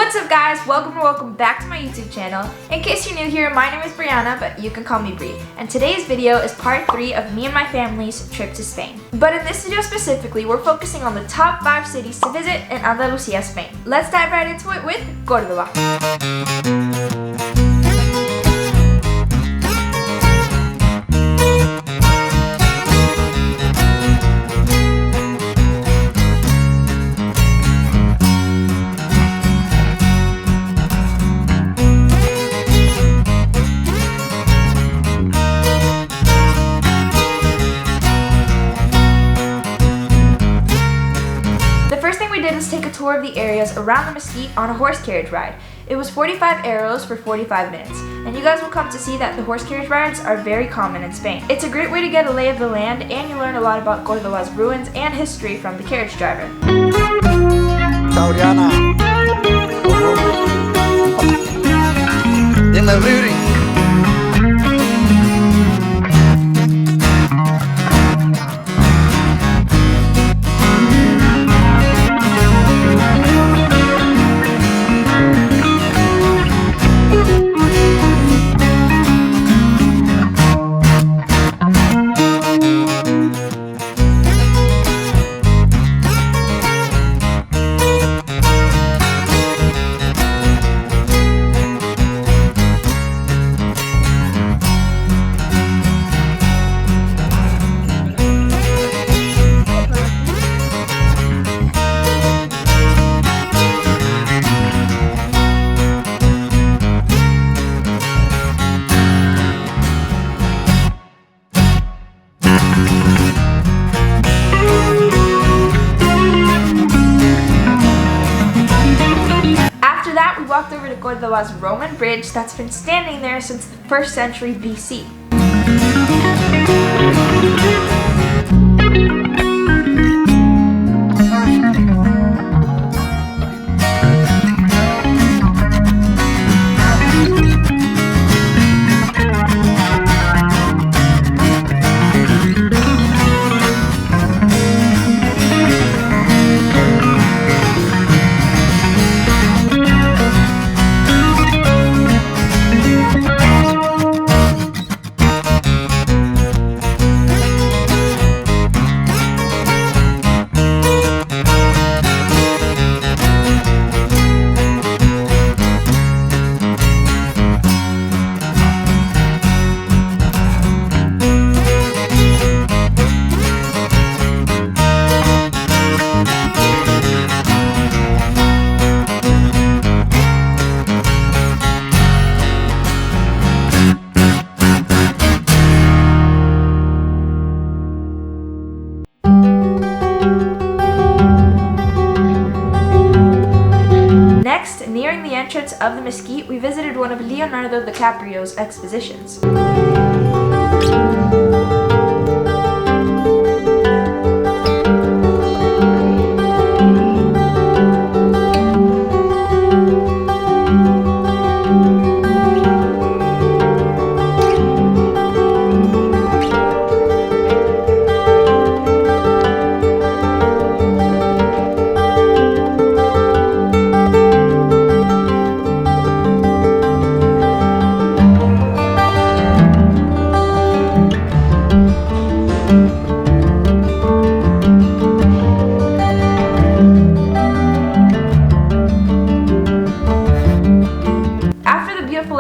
What's up guys, welcome back to my YouTube channel. In case you're new here, my name is Brianna, but you can call me Bri. And today's video is part 3 of me and my family's trip to Spain. But in this video specifically, we're focusing on the top 5 cities to visit in Andalusia, Spain. Let's dive right into it with Córdoba. Take a tour of the areas around the mesquite on a horse carriage ride. It was 45 euros for 45 minutes, and you guys will come to see that the horse carriage rides are very common in Spain. It's a great way to get a lay of the land, and you learn a lot about Córdoba's ruins and history from the carriage driver. Tauriana. Dime, Riri. We walked over to Córdoba's Roman bridge that's been standing there since the 1st century BC. Nearing the entrance of the mesquite, we visited one of Leonardo DiCaprio's expositions.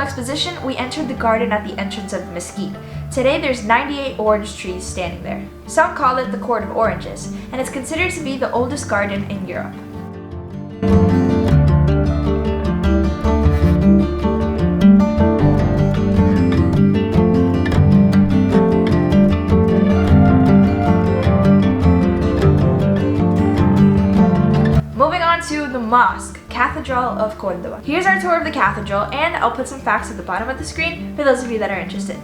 Exposition, we entered the garden at the entrance of the mesquite. Today there's 98 orange trees standing there. Some call it the Court of Oranges, and it's considered to be the oldest garden in Europe. Moving on to the mosque, Cathedral of Córdoba. Here's our tour of the cathedral, and I'll put some facts at the bottom of the screen for those of you that are interested.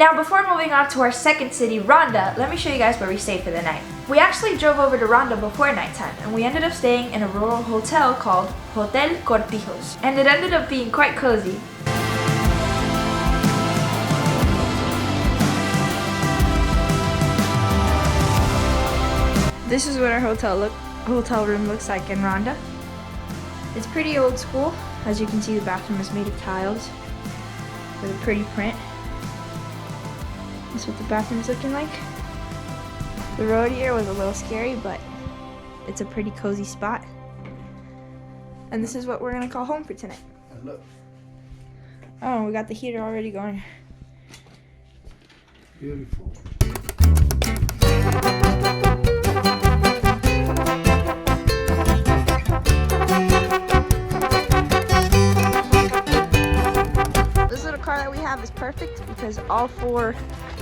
Now before moving on to our second city, Ronda, let me show you guys where we stayed for the night. We actually drove over to Ronda before nighttime and we ended up staying in a rural hotel called Hotel Cortijos, and it ended up being quite cozy. This is what our hotel room looks like in Ronda. It's pretty old school. As you can see, the bathroom is made of tiles with a pretty print. That's what the bathroom's looking like. The road here was a little scary, but it's a pretty cozy spot. And this is what we're gonna call home for tonight. Look. Oh, we got the heater already going. Beautiful. This little car that we have is perfect because all 4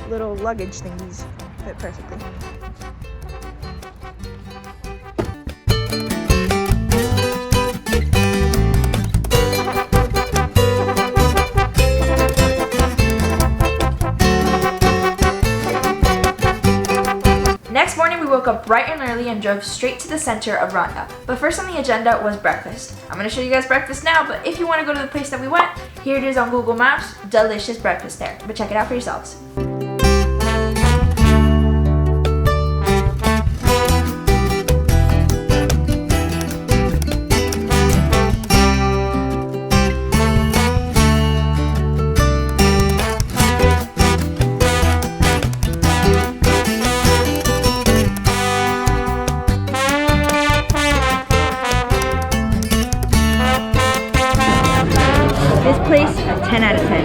little luggage thingies fit perfectly. Next morning we woke up bright and early and drove straight to the center of Ronda. But first on the agenda was breakfast. I'm going to show you guys breakfast now, but if you want to go to the place that we went, here it is on Google Maps. Delicious breakfast there, but check it out for yourselves. This place, a 10 out of 10.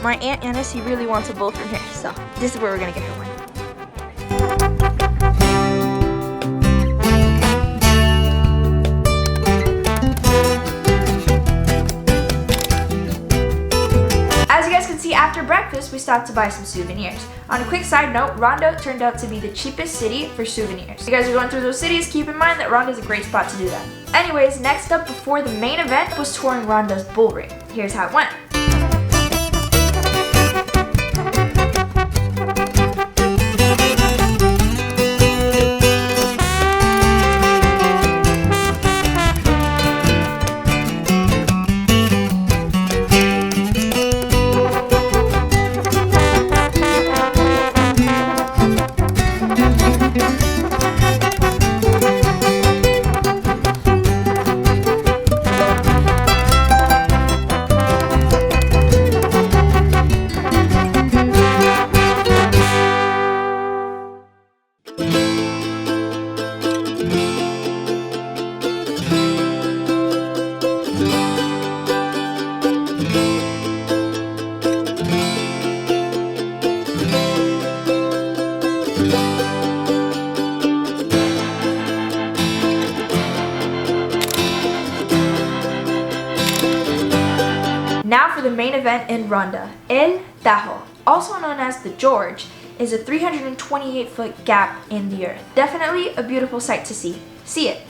My Aunt Annis, he really wants a bowl from here, so this is where we're gonna get her one. As you guys can see, after breakfast, we stopped to buy some souvenirs. On a quick side note, Ronda turned out to be the cheapest city for souvenirs. If you guys are going through those cities, keep in mind that Ronda is a great spot to do that. Anyways, next up before the main event was touring Ronda's bull ring. Here's how it went. Now for the main event in Ronda. El Tajo, also known as the George, is a 328-foot gap in the earth. Definitely a beautiful sight to see. See it.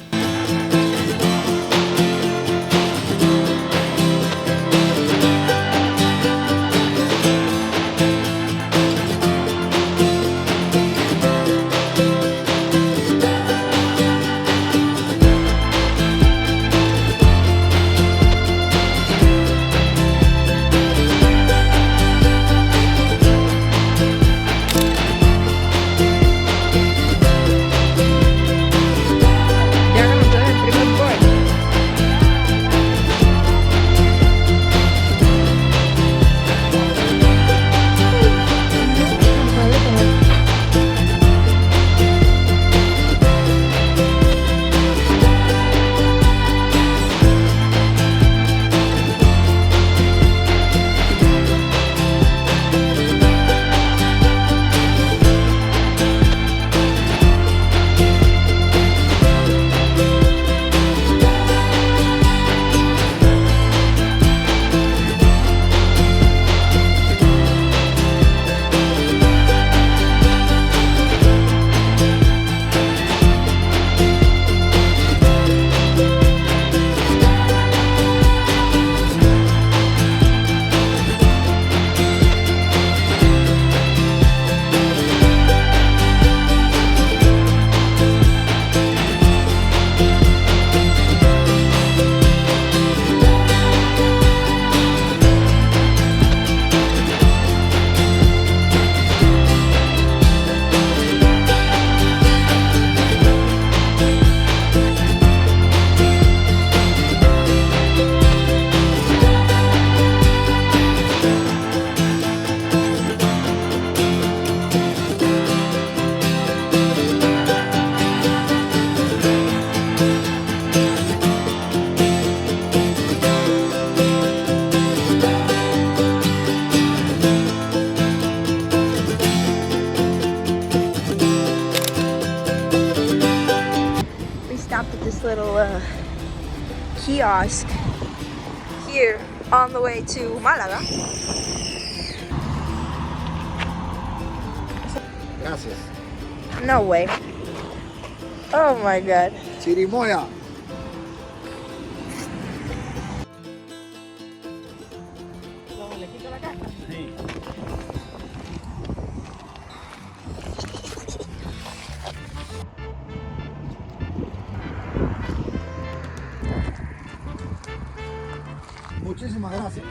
kiosk here on the way to Malaga. Gracias. No way. Oh my god. Chirimoya. Muchísimas gracias.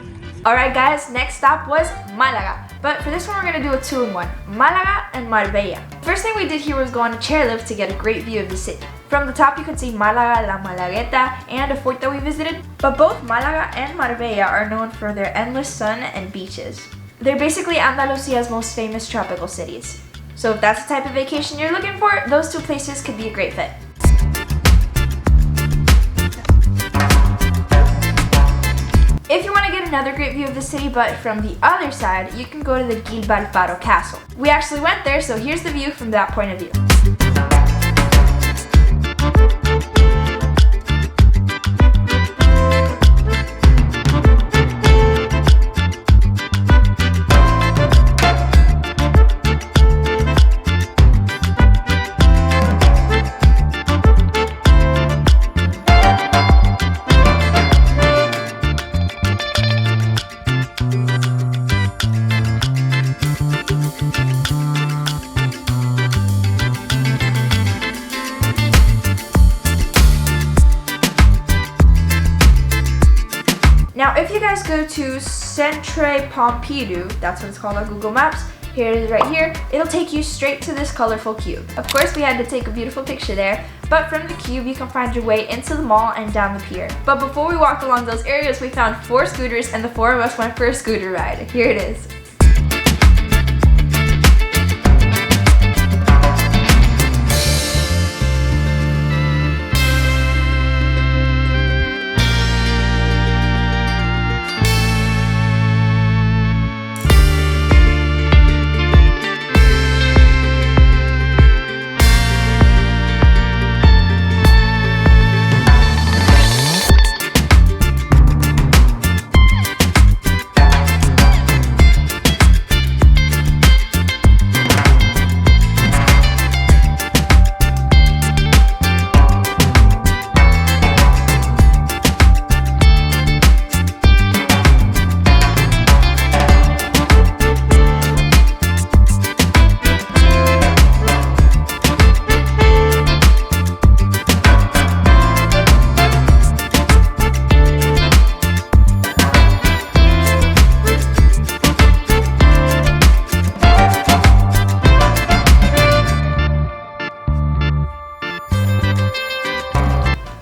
Alright guys, next stop was Malaga. But for this one we're going to do a 2-in-1. Malaga and Marbella. First thing we did here was go on a chairlift to get a great view of the city. From the top you could see Malaga, La Malagueta, and a fort that we visited. But both Malaga and Marbella are known for their endless sun and beaches. They're basically Andalusia's most famous tropical cities. So if that's the type of vacation you're looking for, those two places could be a great fit. If you want to get another great view of the city but from the other side, you can go to the Gilbal Castle. We actually went there, so here's the view from that point of view. Now, if you guys go to Centre Pompidou, that's what it's called on Google Maps, here it is right here, it'll take you straight to this colorful cube. Of course, we had to take a beautiful picture there, but from the cube, you can find your way into the mall and down the pier. But before we walked along those areas, we found 4 scooters and the 4 of us went for a scooter ride. Here it is.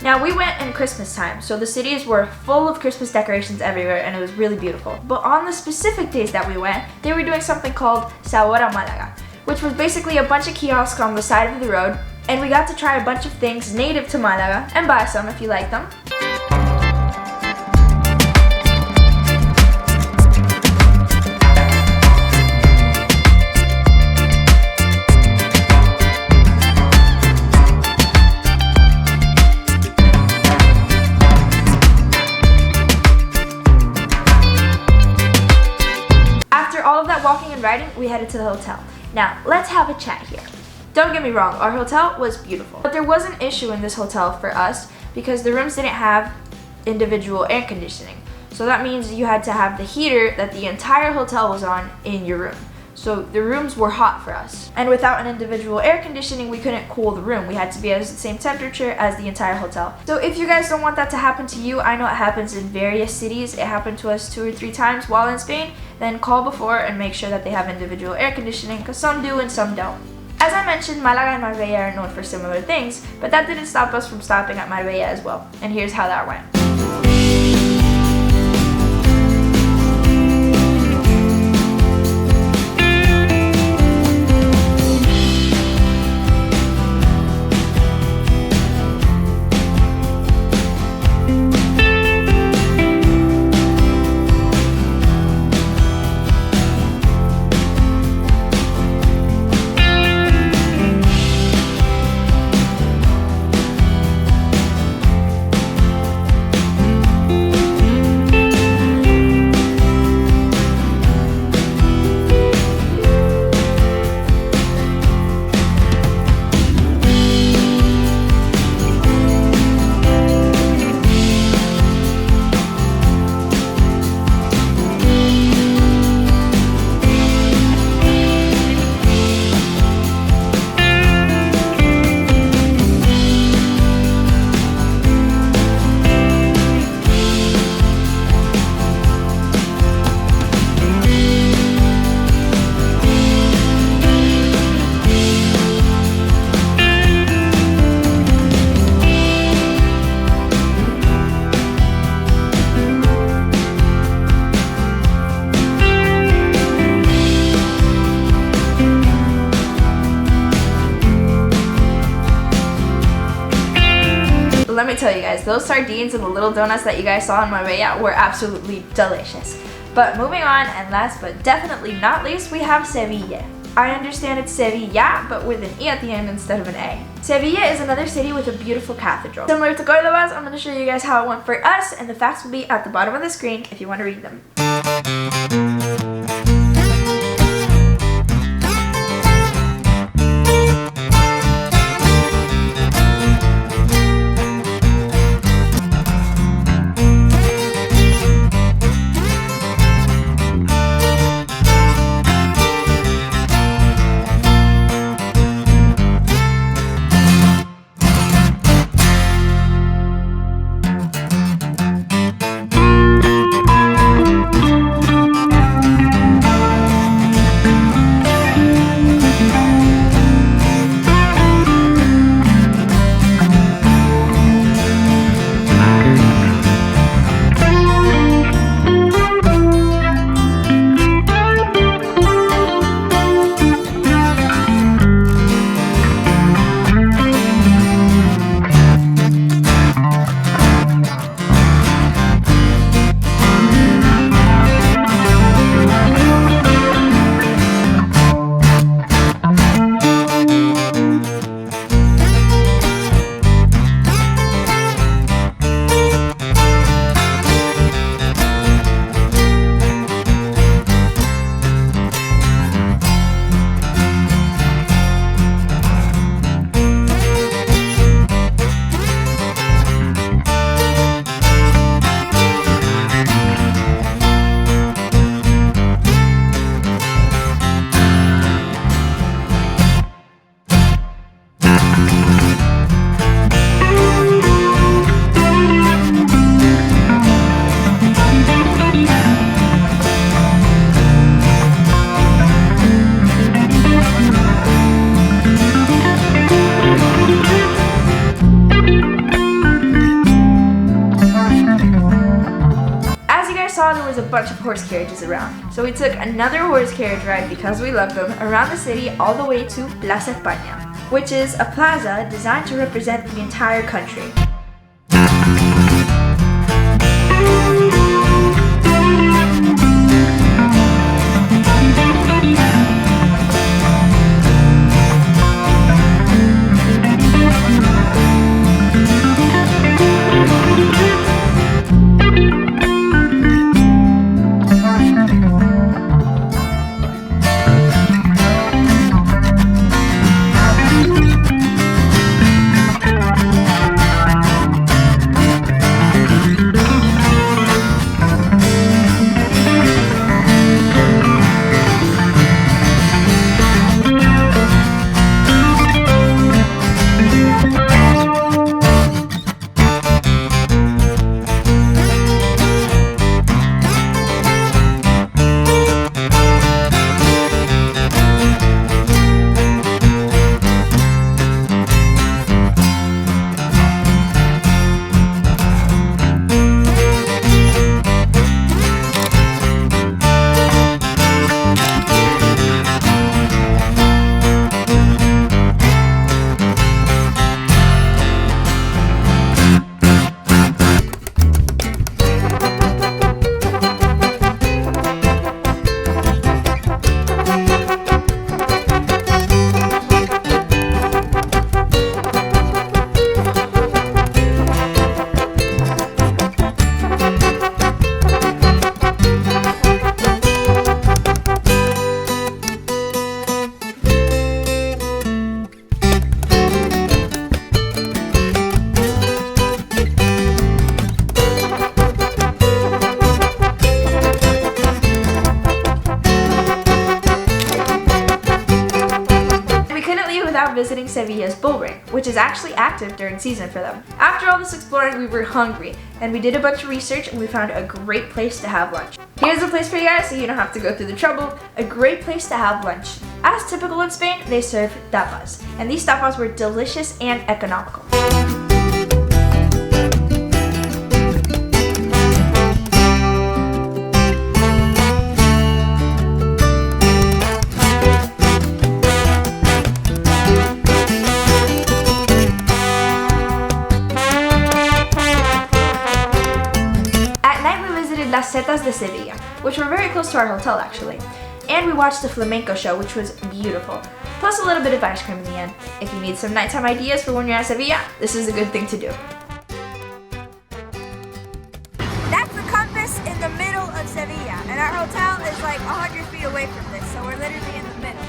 Now we went in Christmas time, so the cities were full of Christmas decorations everywhere and it was really beautiful. But on the specific days that we went, they were doing something called Sabor a Malaga, which was basically a bunch of kiosks on the side of the road, and we got to try a bunch of things native to Malaga and buy some if you like them. Walking and riding, we headed to the hotel. Now, let's have a chat here. Don't get me wrong, our hotel was beautiful. But there was an issue in this hotel for us because the rooms didn't have individual air conditioning. So that means you had to have the heater that the entire hotel was on in your room. So the rooms were hot for us. And without an individual air conditioning, we couldn't cool the room. We had to be at the same temperature as the entire hotel. So if you guys don't want that to happen to you, I know it happens in various cities. It happened to us 2 or 3 times while in Spain. Then call before and make sure that they have individual air conditioning, because some do and some don't. As I mentioned, Malaga and Marbella are known for similar things, but that didn't stop us from stopping at Marbella as well. And here's how that went. me tell you guys, those sardines and the little donuts that you guys saw on my way out were absolutely delicious. But moving on, and last but definitely not least, we have Sevilla. I understand it's Sevilla, but with an E at the end instead of an A. Sevilla is another city with a beautiful cathedral. Similar to Cordoba's, I'm going to show you guys how it went for us, and the facts will be at the bottom of the screen if you want to read them. There was a bunch of horse carriages around, so we took another horse carriage ride because we love them around the city all the way to Plaza España, which is a plaza designed to represent the entire country. Visiting Sevilla's bull ring, which is actually active during season for them. After all this exploring, we were hungry, and we did a bunch of research and we found a great place to have lunch. Here's a place for you guys so you don't have to go through the trouble. A great place to have lunch. As typical in Spain, they serve tapas, and these tapas were delicious and economical. was the Sevilla, which were very close to our hotel actually. And we watched the flamenco show, which was beautiful. Plus a little bit of ice cream in the end. If you need some nighttime ideas for when you're at Sevilla, this is a good thing to do. That's the compass in the middle of Sevilla, and our hotel is like 100 feet away from this, so we're literally in the middle.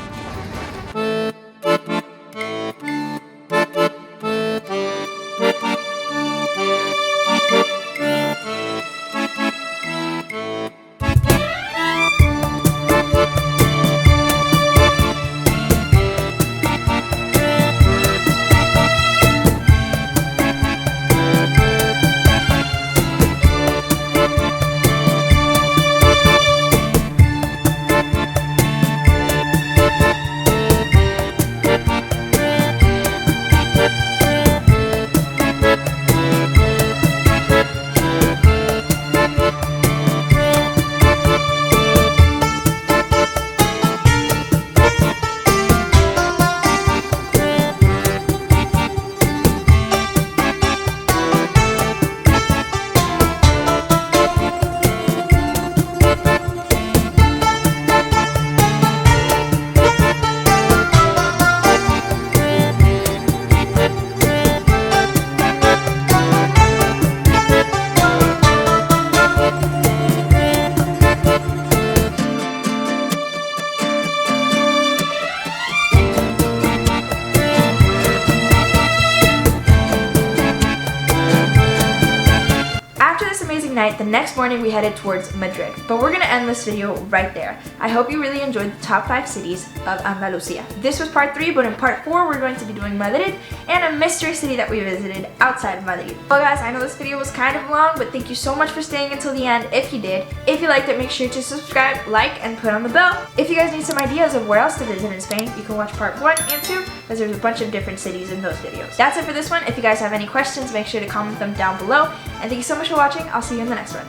Night, the next morning we headed towards Madrid, but we're gonna end this video right there. I hope you really enjoyed the top 5 cities of Andalusia. This was part 3, but in part 4 we're going to be doing Madrid and a mystery city that we visited outside of Madrid. Well guys, I know this video was kind of long, but thank you so much for staying until the end if you did. If you liked it, make sure to subscribe, like, and put on the bell. If you guys need some ideas of where else to visit in Spain, you can watch part 1 and 2, because there's a bunch of different cities in those videos. That's it for this one. If you guys have any questions, make sure to comment them down below. And thank you so much for watching. I'll see you in the next one.